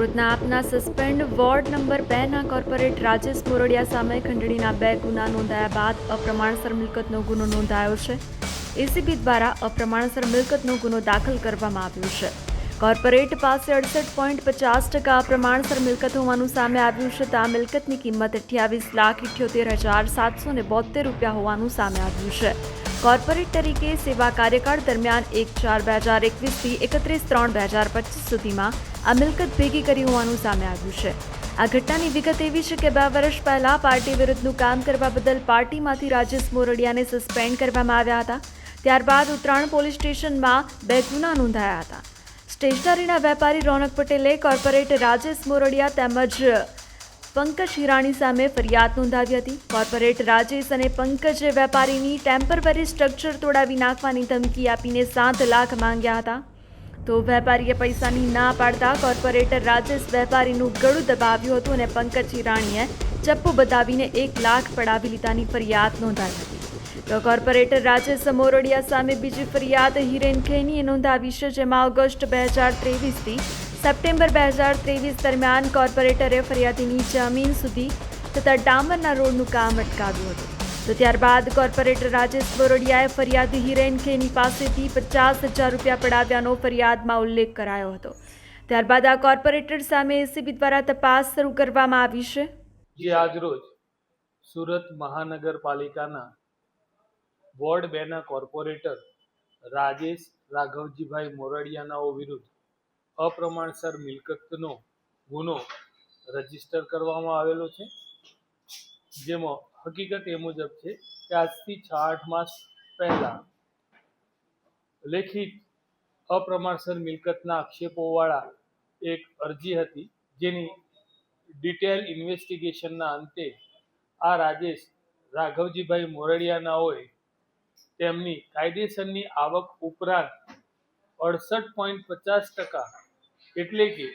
સુરતના આપના suspend ward number 2ના કોર્પોરેટ રાજેશ મોરડિયા સામે ખંડણીના 2 ગુના નોંધાયા બાદ અપ્રમાણસર મિલકતનો ગુનો નોંધાયો છે. એસીબી દ્વારા અપ્રમાણસર મિલકતનો ગુનો દાખલ કરવામાં આવ્યો છે. કોર્પોરેટ પાસે 68.50% અપ્રમાણસર મિલકત હોવાનું સામે આવ્યું છે. તો આ મિલકતની કિંમત 28,78,772 રૂપિયા હોવાનું સામે આવ્યું છે. કોર્પોરેટ તરીકે સેવા કાર્યકાળ દરમિયાન 1/4/2021થી 31/3/2025 સુધીમાં આ મિલકત ભેગી કરી હોવાનું સામે આવ્યું છે. આ ઘટનાની વિગત એવી છે કે 2 વર્ષ પહેલા પાર્ટી વિરુદ્ધનું કામ કરવા બદલ પાર્ટીમાંથી રાજેશ મોરડિયાને સસ્પેન્ડ કરવામાં આવ્યા હતા. ત્યારબાદ ઉત્તરાયણ પોલીસ સ્ટેશનમાં 2 ગુના નોંધાયા હતા. સ્ટેશનરીના વેપારી રોનક પટેલે કોર્પોરેટ રાજેશ મોરડિયા તેમજ પંકજ હિરાણી સામે ફરિયાદ નોંધાવી હતી. કોર્પોરેટ રાજેશ અને પંકજ વેપારીની ટેમ્પરરી સ્ટ્રક્ચર તોડાવી નાખવાની ધમકી આપીને 7 લાખ માંગ્યા હતા. તો વેપારીએ પૈસાની ના પાડતા કોર્પોરેટર રાજેશ વેપારીનું ગળું દબાવ્યું હતું અને પંકજ હિરાણીએ ચપ્પુ બતાવીને 1 લાખ પડાવી લીધાની ફરિયાદ નોંધાવી હતી. તો કોર્પોરેટર રાજેશ મોરડિયા સામે બીજી ફરિયાદ હિરેન ખેનીએ નોંધાવી છે, જેમાં ઓગસ્ટ 2023થી સપ્ટેમ્બર 2023 દરમિયાન કોર્પોરેટરે ફરિયાદીની જમીન સુધી તથા ડામરના રોડનું કામ અટકાવ્યું હતું. તો ત્યારબાદ કોર્પોરેટર રાજેશ મોરડિયાએ ફરિયાદી હિરેન ખેની પાસેથી 50,000 રૂપિયા પડાવ્યાનો ફરિયાદમાં ઉલ્લેખ કરાયો હતો. ત્યારબાદ આ કોર્પોરેટર સામે એસીબી દ્વારા તપાસ શરૂ કરવામાં આવી છે. જે આજરોજ સુરત મહાનગરપાલિકાના વોર્ડ 2ના કોર્પોરેટર રાજેશ રાઘવજીભાઈ મોરડિયાનાઓ વિરુદ્ધ અપ્રમાણસર મિલકતનો ગુનો રજીસ્ટર કરવામાં આવેલો છે. જેમાં હકીકત એ મુજબ છે કે આજથી 6-8 માસ પહેલા લેખિત અપ્રમાણસર મિલકતના આક્ષેપોવાળા એક અરજી હતી, જેની ડિટેલ ઇન્વેસ્ટિગેશનના અંતે આ રાજેશ રાઘવજીભાઈ મોરડિયાનાઓએ તેમની કાયદેસરની આવક ઉપરાંત 68.50% એટલે કે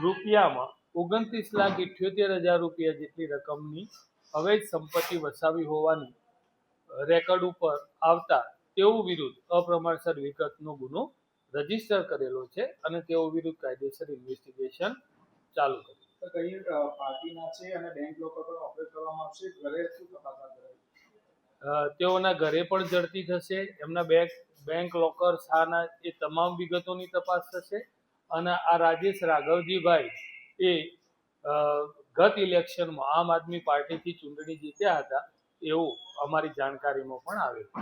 રૂપિયામાં 29,78,000 રૂપિયા જેટલી રકમની અવૈધ સંપત્તિ વસાવી હોવાની રેકોર્ડ ઉપર આવતા તેઓ વિરુદ્ધ અપ્રમાણસર મિલકતનો ગુનો રજીસ્ટર કરેલો છે અને તેઓ વિરુદ્ધ કાયદેસર ઇન્વેસ્ટિગેશન ચાલુ કર્યું. કઈ પાર્ટીના છે અને બેંક લોકર પર ઓપરેટ કરવામાં આવશે, ઘરે શું તપાસ હાથ ધરાઈ? તેઓના ઘરે પણ ઝડપી થશે, એમના બેંક લોકર શાના એ તમામ વિગતોની તપાસ થશે. અને આ રાજેશ રાઘવજીભાઈ એ ગત ઇલેક્શનમાં આમ આદમી પાર્ટીથી ચૂંટણી જીત્યા હતા એવું અમારી જાણકારીમાં પણ આવેલું છે.